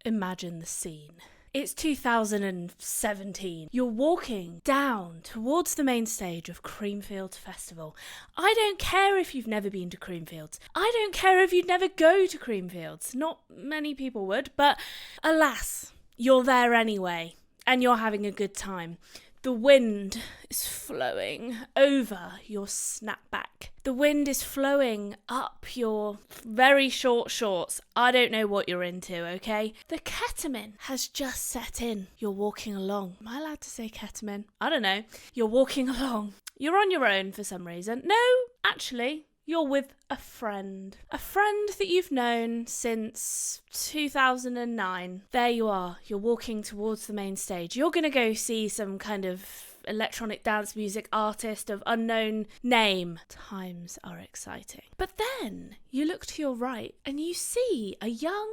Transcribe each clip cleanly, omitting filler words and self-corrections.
Imagine the scene. It's 2017. You're walking down towards the main stage of Creamfields Festival. I don't care if you've never been to Creamfields. I don't care if you'd never go to Creamfields. Not many people would, but alas, you're there anyway, and you're having a good time. The wind is flowing over your snapback. The wind is flowing up your very short shorts. I don't know what you're into, okay? The ketamine has just set in. You're walking along. Am I allowed to say ketamine? I don't know. You're walking along. You're on your own for some reason. No, actually, you're with a friend. A friend that you've known since 2009. There you are. You're walking towards the main stage. You're going to go see some kind of electronic dance music artist of unknown name. Times are exciting. But then you look to your right and you see a young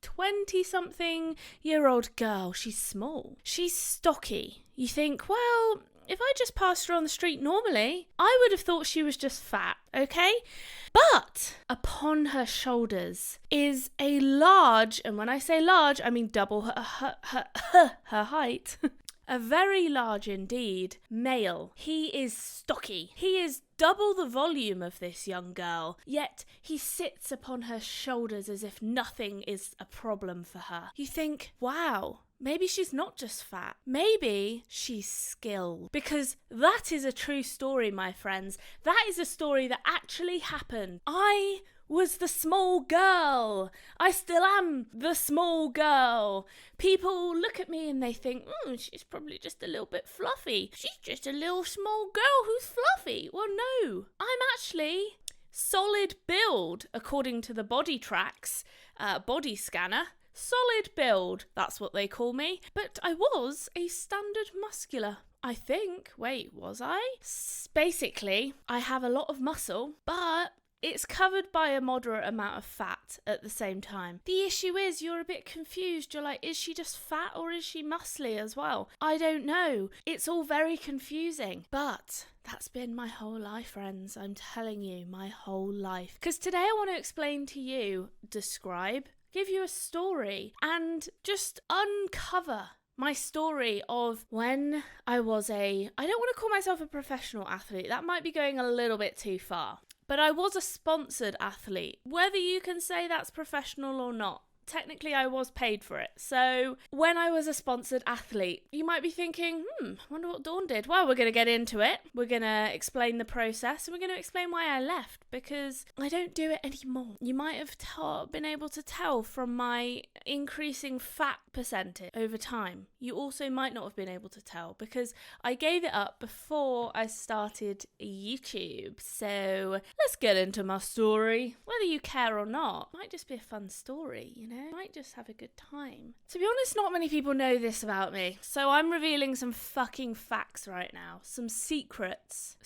20-something-year-old girl. She's small. She's stocky. You think, well, if I just passed her on the street normally, I would have thought she was just fat, okay? But upon her shoulders is a large, and when I say large, I mean double her height, a very large indeed, male. He is stocky. He is double the volume of this young girl, yet he sits upon her shoulders as if nothing is a problem for her. You think, wow, maybe she's not just fat. Maybe she's skilled. Because that is a true story, my friends. That is a story that actually happened. I was the small girl. I still am the small girl. People look at me and they think, she's probably just a little bit fluffy. She's just a little small girl who's fluffy. Well, no, I'm actually solid build, according to the body tracks, body scanner. Solid build, that's what they call me. But I was a standard muscular, I think. Wait, was I? Basically, I have a lot of muscle, but it's covered by a moderate amount of fat at the same time. The issue is you're a bit confused. You're like, is she just fat or is she muscly as well? I don't know. It's all very confusing. But that's been my whole life, friends. I'm telling you, my whole life. Because today I want to explain to you, give you a story and just uncover my story of when I don't want to call myself a professional athlete. That might be going a little bit too far. But I was a sponsored athlete. Whether you can say that's professional or not, technically I was paid for it. So when I was a sponsored athlete, you might be thinking, wonder what Dawn did. Well, we're going to get into it. We're going to explain the process and we're going to explain why I left, because I don't do it anymore. You might have been able to tell from my increasing fat percentage over time. You also might not have been able to tell because I gave it up before I started YouTube. So let's get into my story. Whether you care or not, it might just be a fun story, you know? Might just have a good time. To be honest, not many people know this about me, so I'm revealing some fucking facts right now. Some secrets.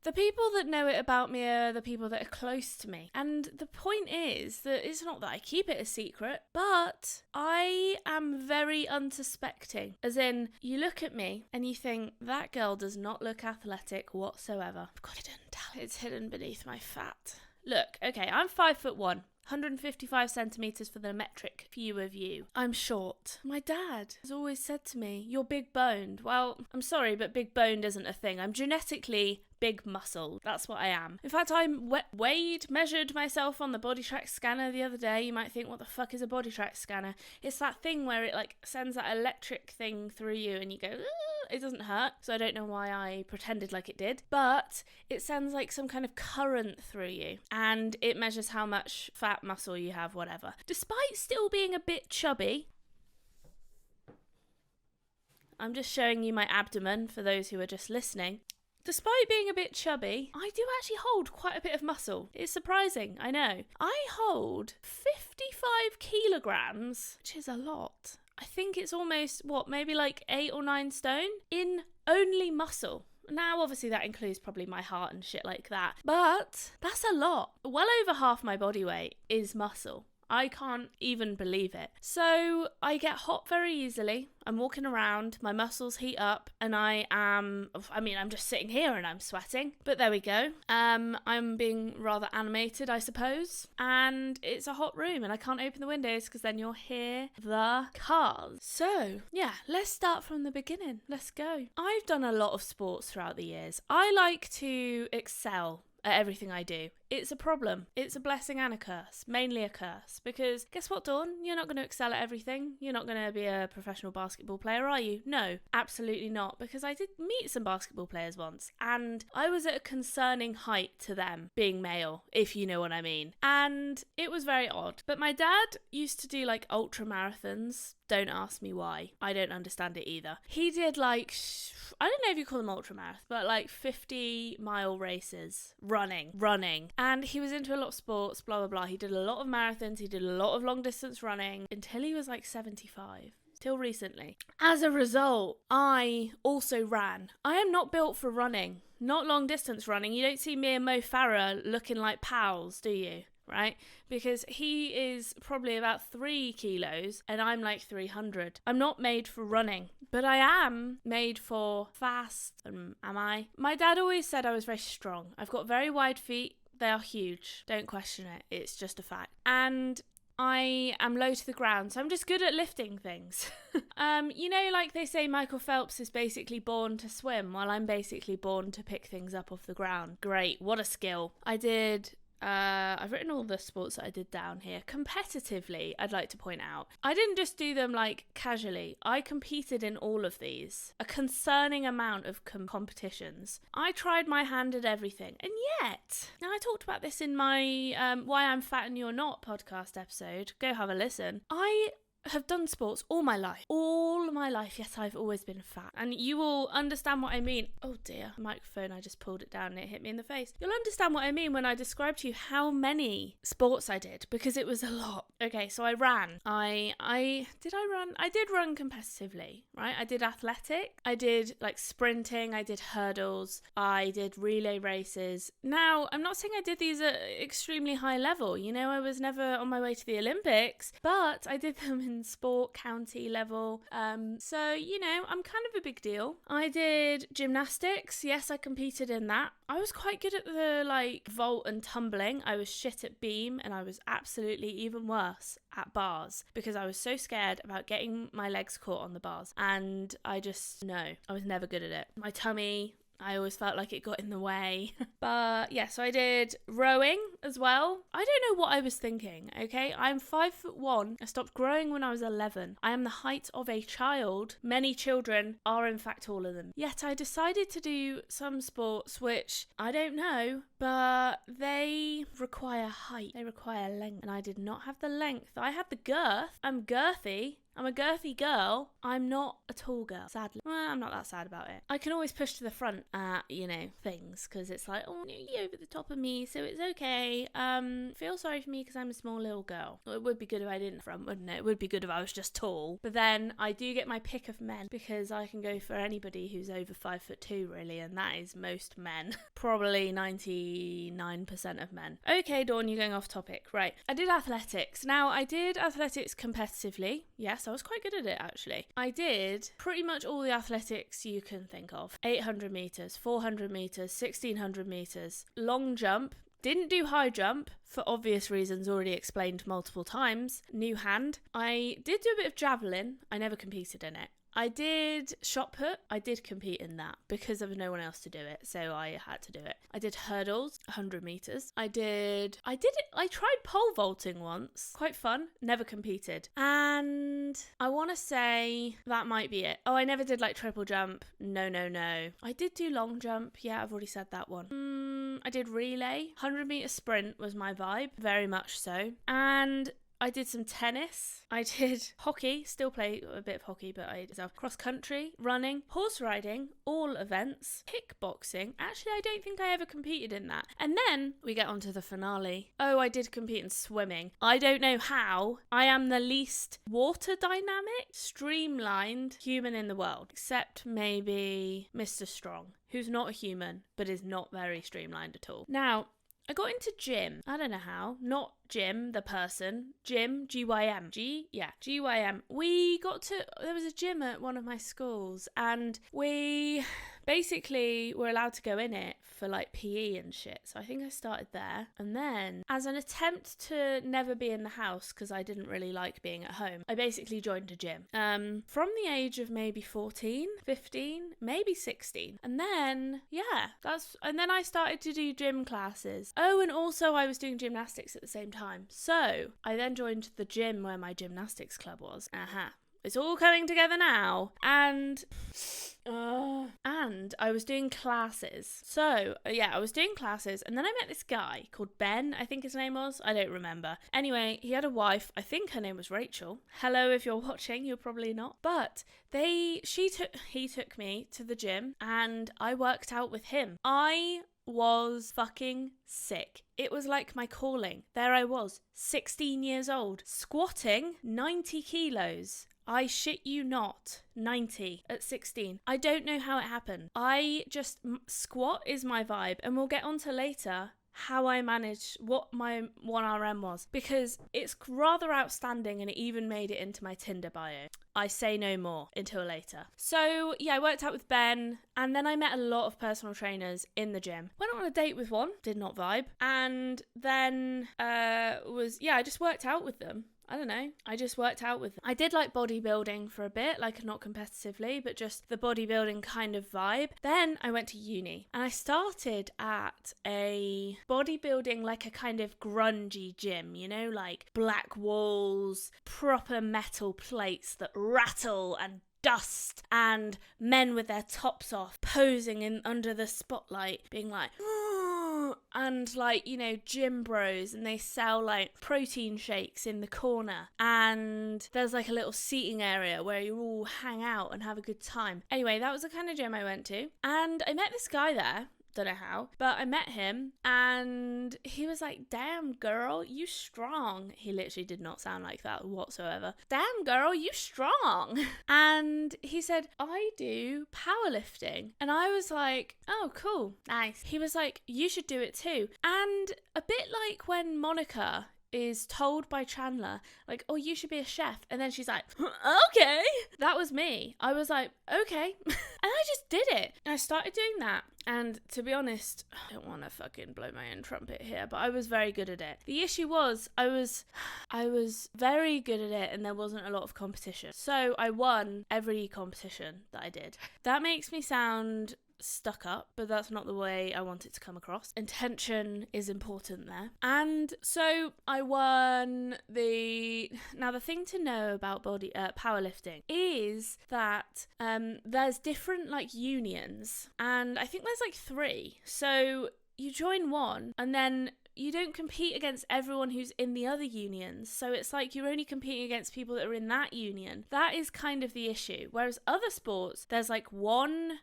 The people that know it about me are the people that are close to me. And the point is that it's not that I keep it a secret, but I am very unsuspecting. As in, you look at me and you think, that girl does not look athletic whatsoever. I've got it hidden. It's hidden beneath my fat. Look, okay, I'm 5'1". 155 centimetres for the metric view of you. I'm short. My dad has always said to me, you're big boned. Well, I'm sorry, but big boned isn't a thing. I'm genetically big muscle. That's what I am. In fact, I measured myself on the body track scanner the other day. You might think, what the fuck is a body track scanner? It's that thing where it sends that electric thing through you and you go, it doesn't hurt. So I don't know why I pretended like it did, but it sends some kind of current through you and it measures how much fat muscle you have, whatever. Despite still being a bit chubby, I'm just showing you my abdomen for those who are just listening. Despite being a bit chubby, I do actually hold quite a bit of muscle. It's surprising, I know. I hold 55 kilograms, which is a lot. I think it's almost, maybe 8 or 9 stone in only muscle. Now, obviously, that includes probably my heart and shit like that. But that's a lot. Well over half my body weight is muscle. I can't even believe it. So I get hot very easily. I'm walking around, my muscles heat up, and I'm just sitting here and I'm sweating. But there we go. I'm being rather animated, I suppose. And it's a hot room and I can't open the windows because then you'll hear the cars. So, yeah, let's start from the beginning. Let's go. I've done a lot of sports throughout the years. I like to excel at everything I do. It's a problem. It's a blessing and a curse. Mainly a curse. Because guess what, Dawn? You're not going to excel at everything. You're not going to be a professional basketball player, are you? No, absolutely not. Because I did meet some basketball players once, and I was at a concerning height to them, being male, if you know what I mean. And it was very odd. But my dad used to do like ultra marathons. Don't ask me why. I don't understand it either. He did like, I don't know if you call them ultra marathons, but like 50-mile races, running. And he was into a lot of sports, blah, blah, blah. He did a lot of marathons. He did a lot of long distance running until he was like 75. Till recently. As a result, I also ran. I am not built for running. Not long distance running. You don't see me and Mo Farah looking like pals, do you? Right? Because he is probably about 3 kilos and I'm like 300. I'm not made for running, but I am made for fast. Am I? My dad always said I was very strong. I've got very wide feet. They are huge. Don't question it. It's just a fact. And I am low to the ground, so I'm just good at lifting things. You know, like they say Michael Phelps is basically born to swim, while I'm basically born to pick things up off the ground. Great. What a skill. I've written all the sports that I did down here. Competitively, I'd like to point out. I didn't just do them like casually. I competed in all of these. A concerning amount of competitions. I tried my hand at everything. And yet, now I talked about this in my Why I'm Fat and You're Not podcast episode. Go have a listen. I have done sports all my life. Yes, I've always been fat. And you will understand what I mean. Oh dear, microphone, I just pulled it down and it hit me in the face. You'll understand what I mean when I describe to you how many sports I did, because it was a lot. Okay, so I ran. I run? I did run competitively, right? I did athletic. I did like sprinting. I did hurdles. I did relay races. Now, I'm not saying I did these at extremely high level. You know, I was never on my way to the Olympics, but I did them in sport county level. So, you know, I'm kind of a big deal. I did gymnastics. Yes, I competed in that. I was quite good at the like vault and tumbling. I was shit at beam, and I was absolutely even worse at bars because I was so scared about getting my legs caught on the bars. And I was never good at it. My tummy, I always felt like it got in the way. But yeah, so I did rowing as well. I don't know what I was thinking, okay? I'm 5'1". I stopped growing when I was 11. I am the height of a child. Many children are in fact taller than me. Yet I decided to do some sports which, I don't know, but they require height. They require length. And I did not have the length. I had the girth. I'm girthy. I'm a girthy girl. I'm not a tall girl, sadly. Well, I'm not that sad about it. I can always push to the front at, things, because it's like, oh, you're over the top of me, so it's okay. Feel sorry for me because I'm a small little girl. Well, it would be good if I didn't front, wouldn't it? It would be good if I was just tall. But then I do get my pick of men, because I can go for anybody who's over 5'2", really, and that is most men. Probably 99% of men. Okay, Dawn, you're going off topic. Right. I did athletics. Now, I did athletics competitively. Yes, I was quite good at it, actually. I did pretty much all the athletics you can think of. 800 metres, 400 metres, 1600 metres, long jump. Didn't do high jump, for obvious reasons already explained multiple times. New hand. I did do a bit of javelin. I never competed in it. I did shot put. I did compete in that because there was no one else to do it, so I had to do it. I did hurdles, 100 meters. I tried pole vaulting once. Quite fun. Never competed. And I want to say that might be it. Oh, I never did like triple jump. No. I did do long jump. Yeah, I've already said that one. I did relay. 100 meter sprint was my vibe. Very much so. And I did some tennis. I did hockey, still play a bit of hockey, but I did cross country, running, horse riding, all events, kickboxing. Actually, I don't think I ever competed in that. And then we get on to the finale. Oh, I did compete in swimming. I don't know how. I am the least water dynamic, streamlined human in the world, except maybe Mr. Strong, who's not a human, but is not very streamlined at all. Now, I got into gym. I don't know how. Not Jim, the person. Gym, G-Y-M. G-Y-M. There was a gym at one of my schools, and we basically were allowed to go in it for like PE and shit. So I think I started there. And then, as an attempt to never be in the house, because I didn't really like being at home, I basically joined a gym. From the age of maybe 14, 15, maybe 16. And then, and then I started to do gym classes. Oh, and also I was doing gymnastics at the same time. So I then joined the gym where my gymnastics club was. It's all coming together now. And I was doing classes. So, I was doing classes, and then I met this guy called Ben, I think his name was. I don't remember. Anyway, he had a wife. I think her name was Rachel. Hello, if you're watching, you're probably not. But he took me to the gym, and I worked out with him. I was fucking sick. It was like my calling. There I was, 16 years old, squatting 90 kilos. I shit you not, 90 at 16. I don't know how it happened. Squat is my vibe, and we'll get onto later how I managed what my 1RM was, because it's rather outstanding, and it even made it into my Tinder bio. I say no more until later. So, I worked out with Ben, and then I met a lot of personal trainers in the gym. Went on a date with one, did not vibe, and then I just worked out with them. I don't know. I just worked out with them. I did like bodybuilding for a bit, like not competitively, but just the bodybuilding kind of vibe. Then I went to uni, and I started at a bodybuilding, like a kind of grungy gym, like black walls, proper metal plates that rattle and dust, and men with their tops off posing under the spotlight being like and like gym bros, and they sell like protein shakes in the corner, and there's like a little seating area where you all hang out and have a good time. Anyway, that was the kind of gym I went to, and I met this guy there. Don't know how, but I met him, and he was like, damn girl, you strong. He literally did not sound like that whatsoever. Damn girl, you strong. And he said, I do powerlifting. And I was like, oh cool, nice. He was like, you should do it too. And a bit like when Monica is told by Chandler, like, oh, you should be a chef, and then she's like, okay. That was me. I was like, okay. And I just did it. And I started doing that. And to be honest, I don't want to fucking blow my own trumpet here, but I was very good at it. The issue was I was very good at it, and there wasn't a lot of competition. So I won every competition that I did. That makes me sound stuck up, but that's not the way I want it to come across. Intention is important there. And so I won now the thing to know about powerlifting is that there's different like unions, and I think there's like 3. So you join one, and then you don't compete against everyone who's in the other unions. So it's like you're only competing against people that are in that union. That is kind of the issue. Whereas other sports, there's like one,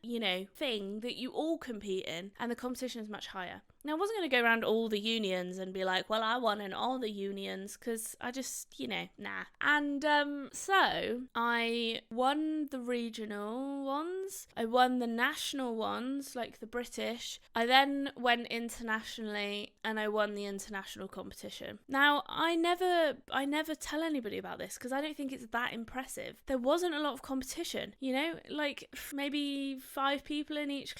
thing that you all compete in, and the competition is much higher. Now, I wasn't going to go around all the unions and be like, well, I won in all the unions, because I just, nah. And so I won the regional ones. I won the national ones, like the British. I then went internationally, and I won the international competition. Now, I never tell anybody about this, because I don't think it's that impressive. There wasn't a lot of competition, like maybe 5 people in each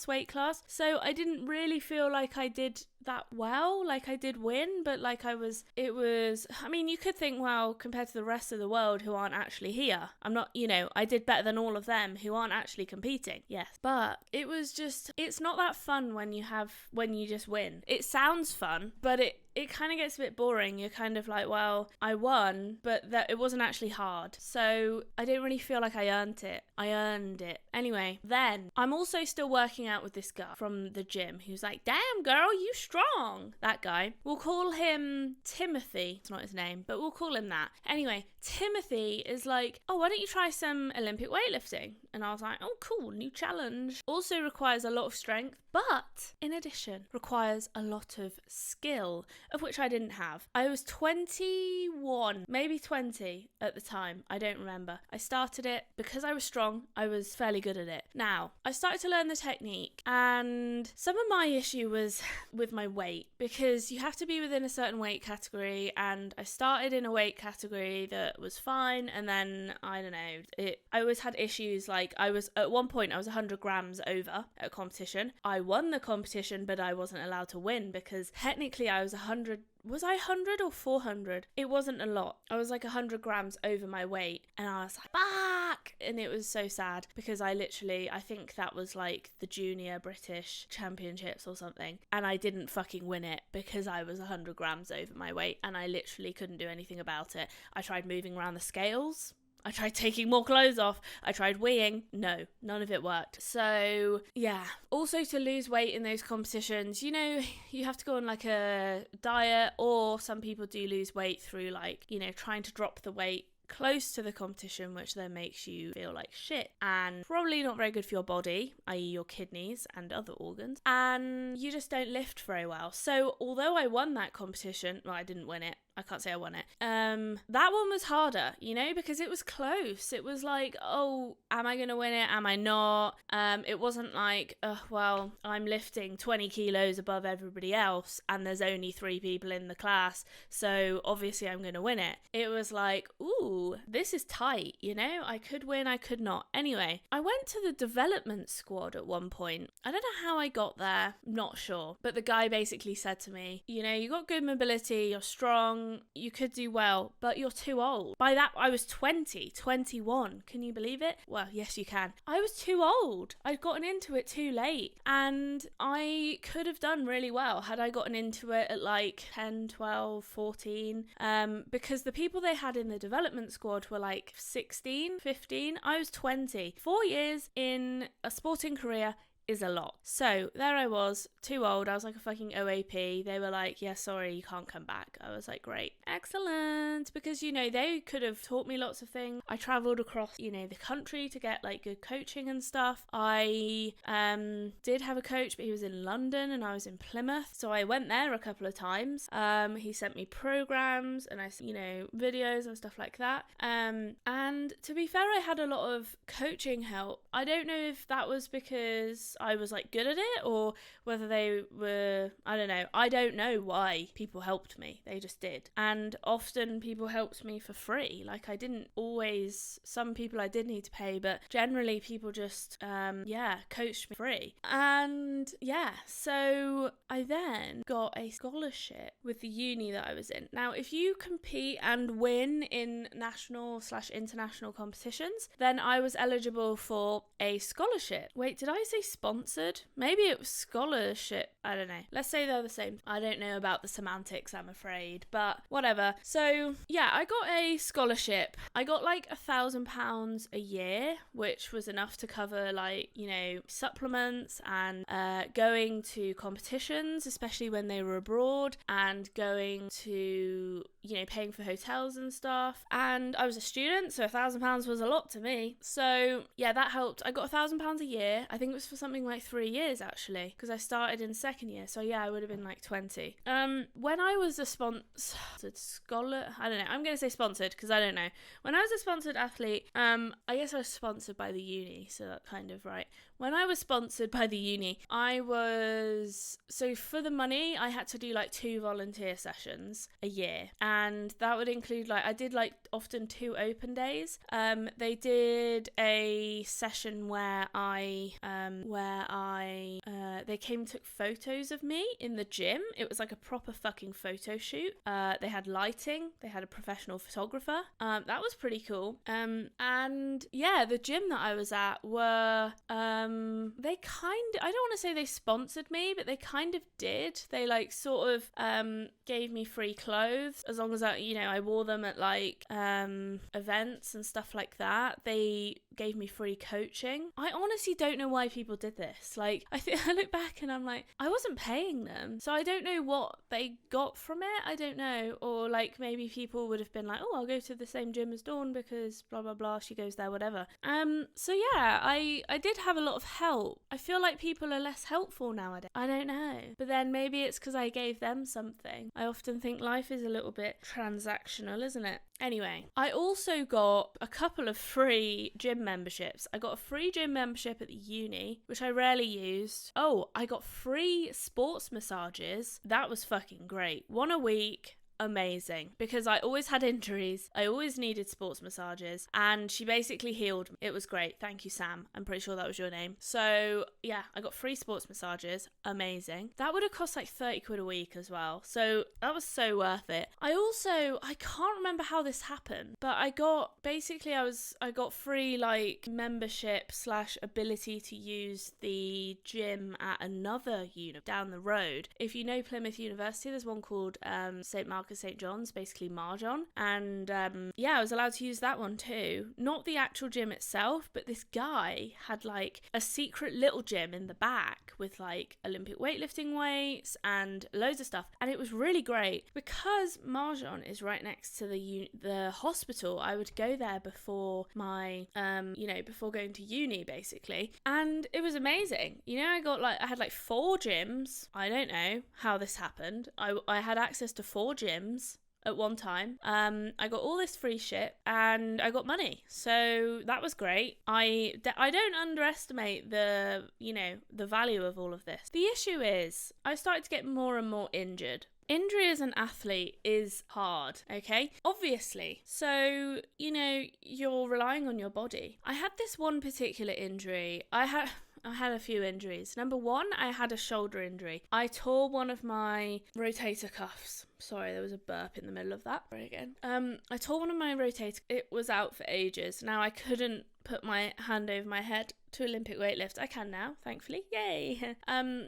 weight class. So I didn't really feel like I did that well. Like, I did win, but like I mean, you could think, well, compared to the rest of the world who aren't actually here, I'm not, I did better than all of them who aren't actually competing. Yes, but it's not that fun when you just win. It sounds fun, but it kind of gets a bit boring. You're kind of like, well, I won, but it wasn't actually hard. So I don't really feel like I earned it. I earned it. Anyway, then I'm also still working out with this guy from the gym who's like, damn girl, you strong. That guy. We'll call him Timothy. It's not his name, but we'll call him that. Anyway, Timothy is like, oh, why don't you try some Olympic weightlifting? And I was like, oh, cool, new challenge. Also requires a lot of strength. but in addition requires a lot of skill, of which I didn't have. I was 21, maybe 20 at the time. I don't remember. I started it because I was strong. I was fairly good at it. Now, I started to learn the technique, and some of my issue was with my weight, because you have to be within a certain weight category, and I started in a weight category that was fine, and then I don't know, I always had issues. Like, at one point I was 100 grams over at a competition. I won the competition, but I wasn't allowed to win because technically I was 100. Was I 100 or 400? It wasn't a lot. I was like 100 grams over my weight, and I was like, fuck! And it was so sad because I think that was like the junior British championships or something, and I didn't fucking win it because I was 100 grams over my weight, and I literally couldn't do anything about it. I tried moving around the scales. I tried taking more clothes off. I tried weeing. No, none of it worked. So, yeah. Also, to lose weight in those competitions, you have to go on like a diet, or some people do lose weight through like, trying to drop the weight close to the competition, which then makes you feel like shit and probably not very good for your body, i.e. your kidneys and other organs, and you just don't lift very well. So although I won that competition, well, I didn't win it. I can't say I won it. That one was harder, because it was close. It was like, oh, am I going to win it? Am I not? It wasn't like, well, I'm lifting 20 kilos above everybody else and there's only 3 people in the class, so obviously I'm going to win it. It was like, ooh, this is tight, I could win, I could not. Anyway, I went to the development squad at one point. I don't know how I got there, not sure. But the guy basically said to me, you got good mobility, you're strong, you could do well, but you're too old. By that, I was 21. Can you believe it? Well, yes, you can. I was too old. I'd gotten into it too late, and I could have done really well had I gotten into it at like 10, 12, 14, because the people they had in the development squad were like 16, 15. I was 20. 4 years in a sporting career is a lot. So there I was, too old. I was like a fucking OAP. They were like, yeah, sorry, you can't come back. I was like, great, excellent, because they could have taught me lots of things. I travelled across the country to get like good coaching and stuff. I did have a coach, but he was in London and I was in Plymouth, so I went there a couple of times. He sent me programs and videos and stuff like that, and to be fair, I had a lot of coaching help. I don't know if that was because I was like good at it, or whether they were, I don't know. I don't know why people helped me. They just did. And often people helped me for free. Like, I didn't always, some people I did need to pay, but generally people just, coached me free. And yeah, so I then got a scholarship with the uni that I was in. Now, if you compete and win in national/international competitions, then I was eligible for a scholarship. Wait, did I say sponsored? Maybe it was scholarship. I don't know. Let's say they're the same. I don't know about the semantics, I'm afraid, but whatever. So yeah, I got a scholarship. I got like £1,000 a year, which was enough to cover like, supplements and going to competitions, especially when they were abroad, and going to, paying for hotels and stuff. And I was a student, so £1,000 was a lot to me. So yeah, that helped. I got £1,000 a year. I think it was for something like 3 years actually, because I started in second year. So yeah, I would have been like 20. When I was a sponsored scholar, I don't know. I'm going to say sponsored because I don't know. When I was a sponsored athlete, I guess I was sponsored by the uni, so that's kind of right. When I was sponsored by the uni, so for the money, I had to do like 2 volunteer sessions a year, and that would include like, I did like often 2 open days. They did a session where they came and took photos of me in the gym. It was like a proper fucking photo shoot. They had lighting, they had a professional photographer. That was pretty cool. And yeah, the gym that I was at were, I don't want to say they sponsored me, but they kind of did. They like sort of gave me free clothes as long as I wore them at like events and stuff like that. They gave me free coaching. I honestly don't know why people did this. Like, I look back and I'm like, I wasn't paying them, so I don't know what they got from it. I don't know. Or like maybe people would have been like, oh, I'll go to the same gym as Dawn because blah blah blah, she goes there, whatever. So yeah, I did have a lot of help. I feel like people are less helpful nowadays. I don't know. But then maybe it's because I gave them something. I often think life is a little bit transactional, isn't it? Anyway, I also got a couple of free gym memberships. I got a free gym membership at the uni, which I rarely used. Oh, I got free sports massages. That was fucking great. One a week. Amazing, because I always had injuries. I always needed sports massages, and she basically healed me. It was great. Thank you, Sam. I'm pretty sure that was your name. So yeah, I got free sports massages. Amazing. That would have cost like 30 quid a week as well. So that was so worth it. I can't remember how this happened, but I got free like membership / ability to use the gym at another uni down the road. If you know Plymouth University, there's one called St. Marcus St. John's, basically Marjon, and I was allowed to use that one too. Not the actual gym itself, but this guy had like a secret little gym in the back with like Olympic weightlifting weights and loads of stuff, and it was really great because Marjon is right next to the hospital. I would go there before my before going to uni basically, and it was amazing. I had like 4 gyms. I don't know how this happened. I had access to 4 gyms at one time. I got all this free shit and I got money, so that was great. I don't underestimate the value of all of this. The issue is I started to get more and more injured. Injury as an athlete is hard, okay? Obviously. So, you're relying on your body. I had this one particular injury. I had a few injuries. Number 1, I had a shoulder injury. I tore one of my rotator cuffs. Sorry, there was a burp in the middle of that. Sorry again. I tore one of my rotator. It was out for ages. Now I couldn't put my hand over my head to Olympic weightlift. I can now, thankfully. Yay!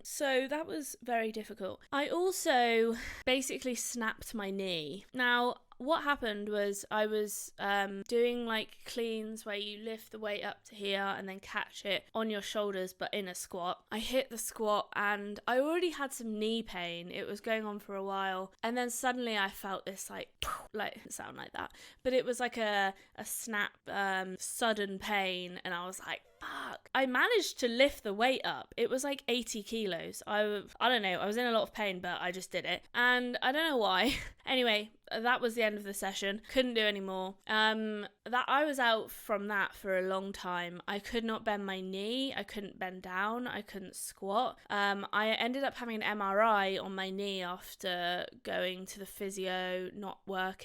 So that was very difficult. I also basically snapped my knee. Now, what happened was I was doing like cleans where you lift the weight up to here and then catch it on your shoulders but in a squat. I hit the squat and I already had some knee pain. It was going on for a while, and then suddenly I felt this like it sound like that, but it was like a snap, sudden pain, and I was like, fuck. I managed to lift the weight up. It was like 80 kilos. I don't know. I was in a lot of pain, but I just did it. And I don't know why. Anyway, that was the end of the session. Couldn't do any more. That I was out from that for a long time. I could not bend my knee. I couldn't bend down. I couldn't squat. I ended up having an MRI on my knee after going to the physio, not working,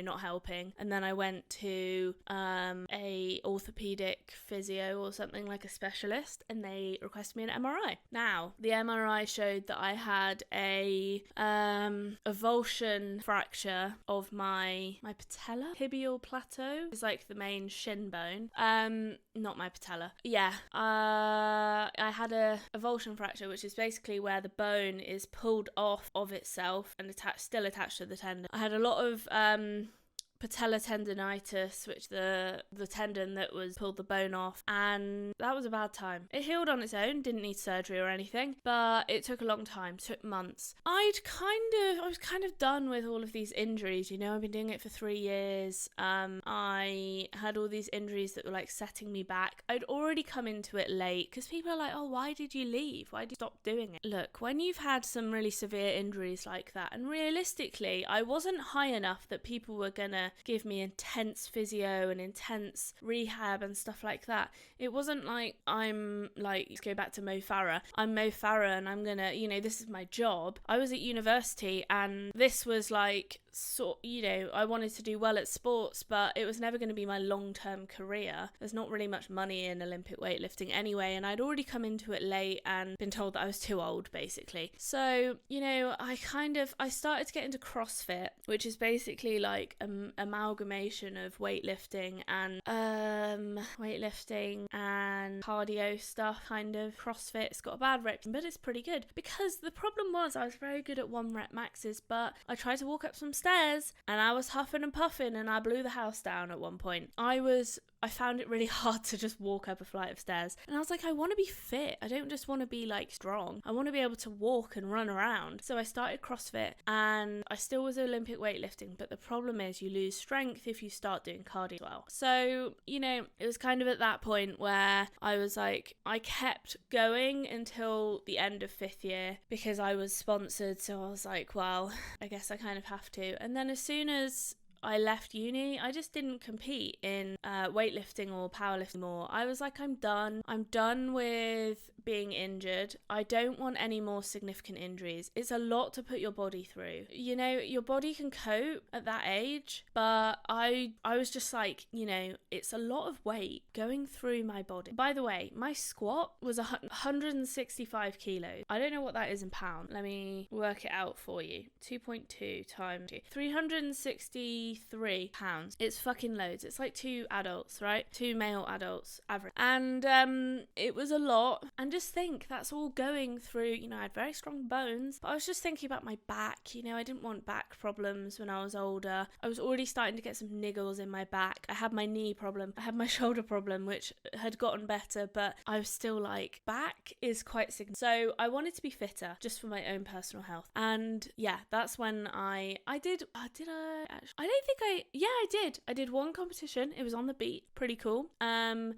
not helping. And then I went to a orthopedic physio or something, like a specialist, and they requested me an MRI. Now, the MRI showed that I had a avulsion fracture of my patella, tibial plateau is like the main shin bone. Not my patella. Yeah. I had a avulsion fracture, which is basically where the bone is pulled off of itself and still attached to the tendon. I had a lot of patella tendonitis, which the tendon that was pulled the bone off, and that was a bad time. It healed on its own, didn't need surgery or anything, but it took a long time, took months. I was kind of done with all of these injuries, I've been doing it for 3 years. I had all these injuries that were like setting me back. I'd already come into it late because people are like, oh, why did you leave? Why did you stop doing it? Look, when you've had some really severe injuries like that, and realistically, I wasn't high enough that people were gonna give me intense physio and intense rehab and stuff like that. It wasn't like I'm like, let's go back to Mo Farah. I'm Mo Farah and I'm gonna, this is my job. I was at university and this was like, I wanted to do well at sports, but it was never going to be my long-term career. There's not really much money in Olympic weightlifting anyway, and I'd already come into it late and been told that I was too old, basically. So, I started to get into CrossFit, which is basically like an amalgamation of weightlifting and cardio stuff, kind of. CrossFit, it's got a bad rep, but it's pretty good. Because the problem was I was very good at 1 rep maxes, but I tried to walk up some stairs and I was huffing and puffing and I blew the house down at one point. I was I found it really hard to just walk up a flight of stairs. And I was like, I want to be fit. I don't just want to be like strong. I want to be able to walk and run around. So I started CrossFit, and I still was Olympic weightlifting, but the problem is you lose strength if you start doing cardio as well. So, you know, it was kind of at that point where I was like, I kept going until the end of 5th year because I was sponsored. So I was like, well, I guess I kind of have to. And then as soon as I left uni, I just didn't compete in weightlifting or powerlifting more. I was like, I'm done. I'm done with being injured. I don't want any more significant injuries. It's a lot to put your body through. You know, your body can cope at that age, but I was just like, you know, it's a lot of weight going through my body. By the way, my squat was 165 kilos. I don't know what that is in pounds. Let me work it out for you. 2.2 times 2. 363 pounds. It's fucking loads. It's like 2 adults, right? 2 male adults average. And it was a lot. And just think, that's all going through, you know, I had very strong bones, but I was just thinking about my back. You know, I didn't want back problems when I was older. I was already starting to get some niggles in my back. I had my knee problem. I had my shoulder problem, which had gotten better, but I was still like, back is quite significant. So I wanted to be fitter just for my own personal health. And yeah, that's when I did I don't think I did. I did one competition. It was on the beat. Pretty cool. And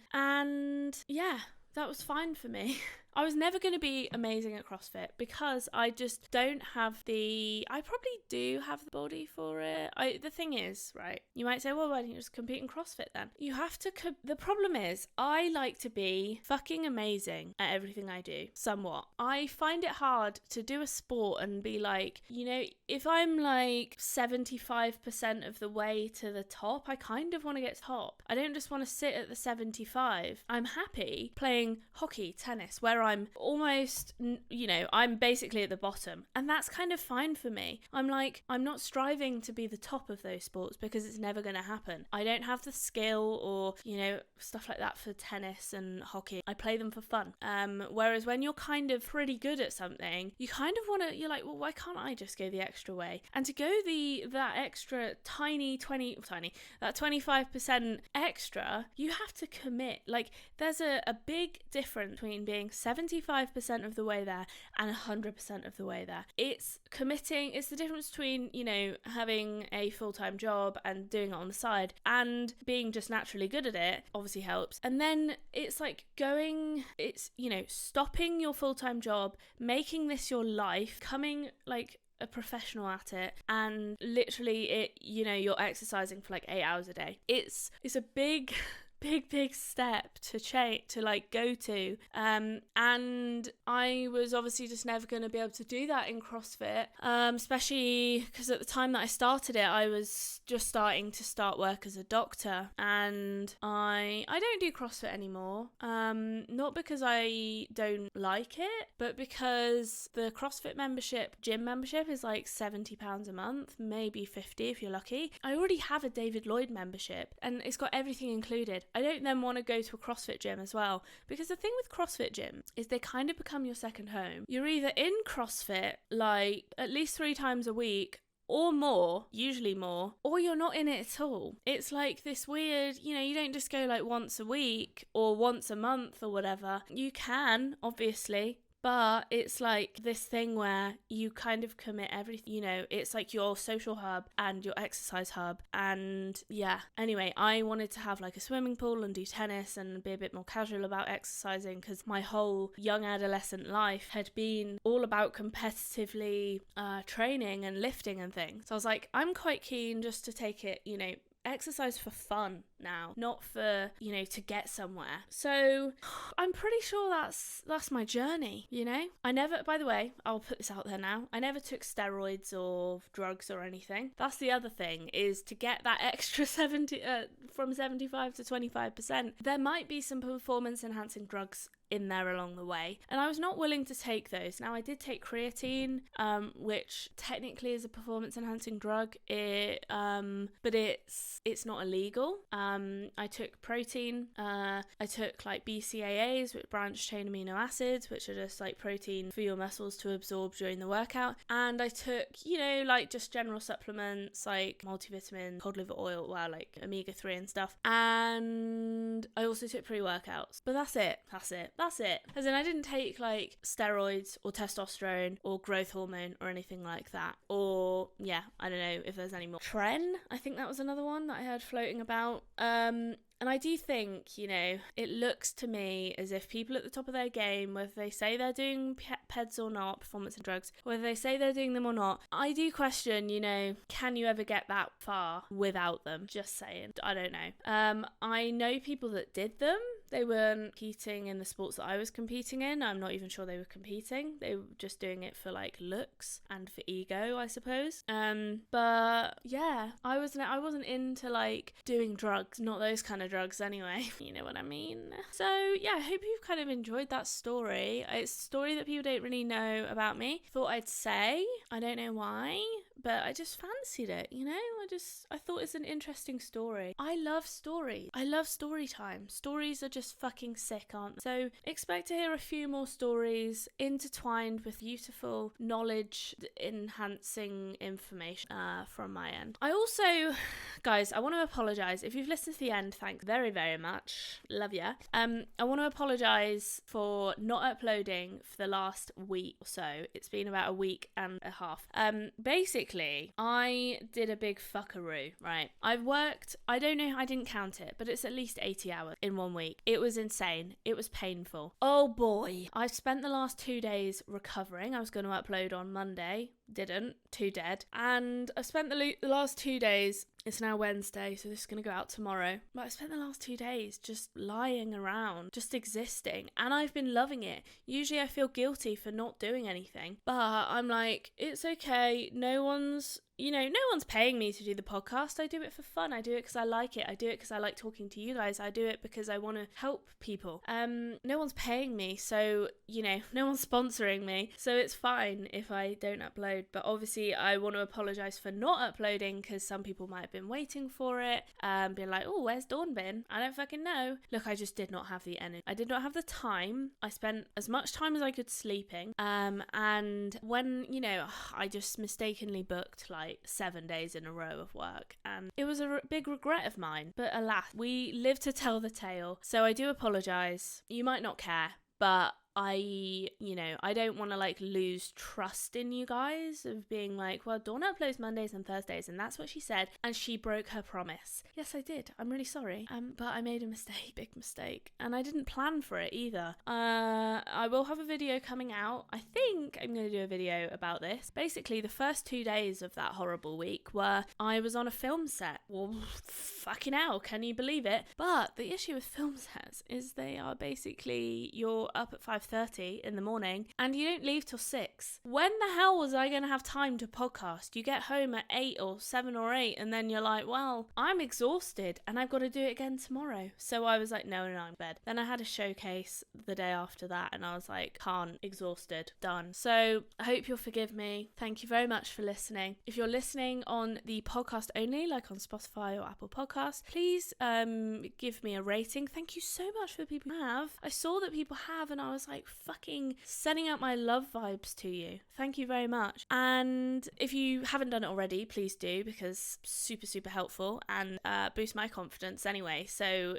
yeah, that was fine for me. I was never going to be amazing at CrossFit because I just don't have I probably do have the body for it. The thing is, right, you might say, well, why don't you just compete in CrossFit then? You have to, the problem is, I like to be fucking amazing at everything I do, somewhat. I find it hard to do a sport and be like, you know, if I'm like 75% of the way to the top, I kind of want to get top. I don't just want to sit at the 75. I'm happy playing hockey, tennis, where I'm almost, you know, I'm basically at the bottom, and that's kind of fine for me. I'm like, I'm not striving to be the top of those sports because it's never going to happen. I don't have the skill or, you know, stuff like that for tennis and hockey. I play them for fun. Whereas when you're kind of pretty good at something, you kind of want to, you're like, well, why can't I just go the extra way? And to go that extra that 25% extra, you have to commit. Like, there's a big difference between being 75% of the way there and 100% of the way there. It's committing. It's the difference between, you know, having a full-time job and doing it on the side and being just naturally good at it obviously helps. And then it's like you know, stopping your full-time job, making this your life, coming like a professional at it, and literally you know, you're exercising for like 8 hours a day. It's a big step to like go to, and I was obviously just never going to be able to do that in CrossFit, especially because at the time that I started it, I was just starting to work as a doctor, and I don't do CrossFit anymore, not because I don't like it, but because the CrossFit gym membership is like £70 a month, maybe 50 if you're lucky. I already have a David Lloyd membership and it's got everything included. I don't then want to go to a CrossFit gym as well, because the thing with CrossFit gyms is they kind of become your second home. You're either in CrossFit like at least 3 times a week or more, usually more, or you're not in it at all. It's like this weird, you know, you don't just go like once a week or once a month or whatever. You can, obviously, but it's like this thing where you kind of commit everything, you know, it's like your social hub and your exercise hub. And yeah, anyway, I wanted to have like a swimming pool and do tennis and be a bit more casual about exercising, because my whole young adolescent life had been all about competitively training and lifting and things. So I was like, I'm quite keen just to take it, you know, exercise for fun now, not for, you know, to get somewhere. So I'm pretty sure that's my journey, you know. I never, by the way, I'll put this out there now, I never took steroids or drugs or anything. That's the other thing, is to get that extra 70 from 75 to 25%. There might be some performance enhancing drugs in there along the way, and I was not willing to take those. Now, I did take creatine, which technically is a performance enhancing drug, but it's not illegal. I took protein, I took like BCAAs, which branched chain amino acids, which are just like protein for your muscles to absorb during the workout, and I took, like just general supplements like multivitamin, cod liver oil, like omega-3 and stuff, and I also took pre-workouts, but that's it. As in, I didn't take like steroids or testosterone or growth hormone or anything like that, or I don't know if there's any more. Tren, I think that was another one that I heard floating about. And I do think, it looks to me as if people at the top of their game, whether they say they're doing PEDs or not, performance and drugs, whether they say they're doing them or not, I do question, can you ever get that far without them? Just saying. I don't know. I know people that did them. They weren't competing in the sports that I was competing in. I'm not even sure they were competing. They were just doing it for like looks and for ego, I suppose. But yeah, I wasn't into like doing drugs, not those kind of drugs anyway. You know what I mean? So yeah, I hope you've kind of enjoyed that story. It's a story that people don't really know about me. Thought I'd say. I don't know why, but I just fancied it, I thought it's an interesting story. I love stories. I love story time. Stories are just fucking sick, aren't they? So expect to hear a few more stories intertwined with beautiful knowledge enhancing information from my end. I also, guys, I want to apologise. If you've listened to the end, thanks very, very much. Love ya. I want to apologise for not uploading for the last week or so. It's been about a week and a half. Basically, I did a big fuckaroo, right? I've worked, I don't know, I didn't count it, but it's at least 80 hours in 1 week. It was insane. It was painful. Oh boy. I've spent the last 2 days recovering. I was going to upload on Monday. Didn't. Too dead. And I've spent the last 2 days, it's now Wednesday, so this is going to go out tomorrow, but I spent the last 2 days just lying around, just existing, and I've been loving it. Usually I feel guilty for not doing anything, but I'm like, it's okay. No one's paying me to do the podcast. I do it for fun. I do it because I like it. I do it because I like talking to you guys. I do it because I want to help people. No one's paying me, so, no one's sponsoring me, so it's fine if I don't upload. But obviously I want to apologise for not uploading, because some people might have been waiting for it, being like, oh, where's Dawn been? I don't fucking know. Look, I just did not have the energy. I did not have the time. I spent as much time as I could sleeping, and when, I just mistakenly booked like 7 days in a row of work, and it was a big regret of mine, but alas, we live to tell the tale. So I do apologise. You might not care, but I don't want to like lose trust in you guys of being like, well, Dawn uploads Mondays and Thursdays, and that's what she said, and she broke her promise. Yes, I did. I'm really sorry. But I made a mistake, big mistake, and I didn't plan for it either. I will have a video coming out. I think I'm going to do a video about this. Basically, the first 2 days of that horrible week were I was on a film set. Well, fucking hell, can you believe it? But the issue with film sets is they are basically, you're up at 5:30 in the morning and you don't leave till 6. When the hell was I going to have time to podcast? You get home at 8 or 7 or 8 and then you're like, well, I'm exhausted and I've got to do it again tomorrow. So I was like, no, I'm in bed. Then I had a showcase the day after that and I was like, can't, exhausted, done. So I hope you'll forgive me. Thank you very much for listening. If you're listening on the podcast only, like on Spotify or Apple Podcasts, please give me a rating. Thank you so much for the people who have. I saw that people have and I was like fucking sending out my love vibes to you. Thank you very much. And if you haven't done it already, please do, because super, super helpful and boost my confidence anyway. So,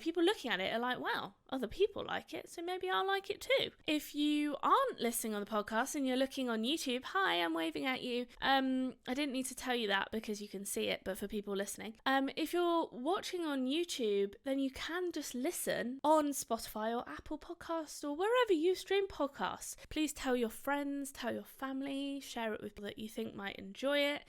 people looking at it are like, wow, other people like it, so maybe I'll like it too. If you aren't listening on the podcast and you're looking on YouTube, hi, I'm waving at you. I didn't need to tell you that because you can see it, but for people listening, if you're watching on YouTube, then you can just listen on Spotify or Apple Podcasts or wherever you stream podcasts. Please tell your friends, tell your family, share it with people that you think might enjoy it.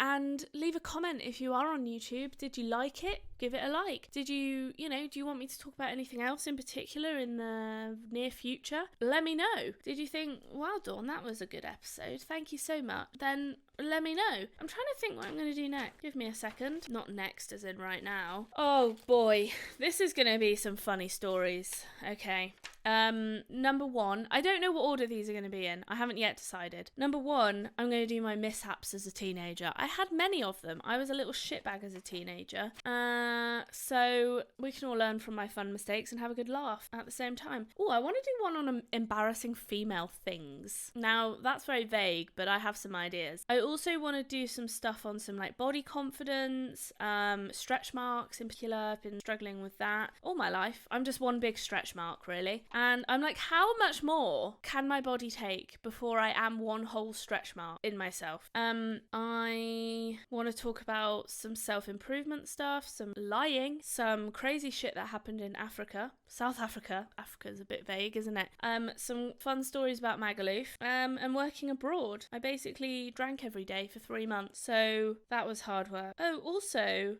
And leave a comment if you are on YouTube. Did you like it? Give it a like. Did you, do you want me to talk about anything else in particular in the near future? Let me know. Did you think, wow, Dawn, that was a good episode. Thank you so much. Then let me know. I'm trying to think what I'm going to do next. Give me a second. Not next as in right now. Oh boy, this is going to be some funny stories. Okay. Number one, I don't know what order these are going to be in. I haven't yet decided. Number one, I'm going to do my mishaps as a teenager. I had many of them. I was a little shitbag as a teenager. So we can all learn from my fun mistakes and have a good laugh at the same time. Oh, I want to do one on embarrassing female things. Now, that's very vague, but I have some ideas. I also want to do some stuff on some like body confidence, stretch marks in particular. I've been struggling with that all my life. I'm just one big stretch mark, really. And I'm like, how much more can my body take before I am one whole stretch mark in myself? I want to talk about some self-improvement stuff, some lying, some crazy shit that happened in Africa. South Africa. Africa's a bit vague, isn't it? Some fun stories about Magaluf. And working abroad. I basically drank every day for 3 months. So that was hard work. Oh, also,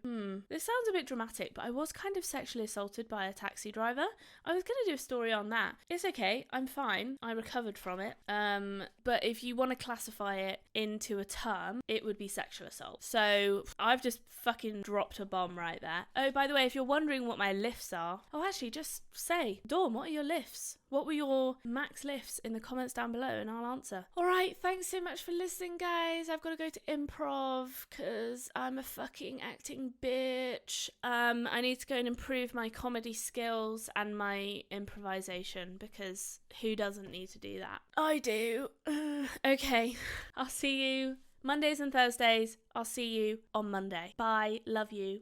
this sounds a bit dramatic, but I was kind of sexually assaulted by a taxi driver. I was going to do a story on that. It's okay. I'm fine. I recovered from it. But if you want to classify it into a term, it would be sexual assault. So I've just fucking dropped a bomb right there. Oh, by the way, if you're wondering what my lifts are, actually, just say, Dawn, what are your lifts? What were your max lifts in the comments down below and I'll answer. Alright, thanks so much for listening, guys. I've got to go to improv because I'm a fucking acting bitch. I need to go and improve my comedy skills and my improvisation because who doesn't need to do that? I do. Okay, I'll see you Mondays and Thursdays. I'll see you on Monday. Bye. Love you.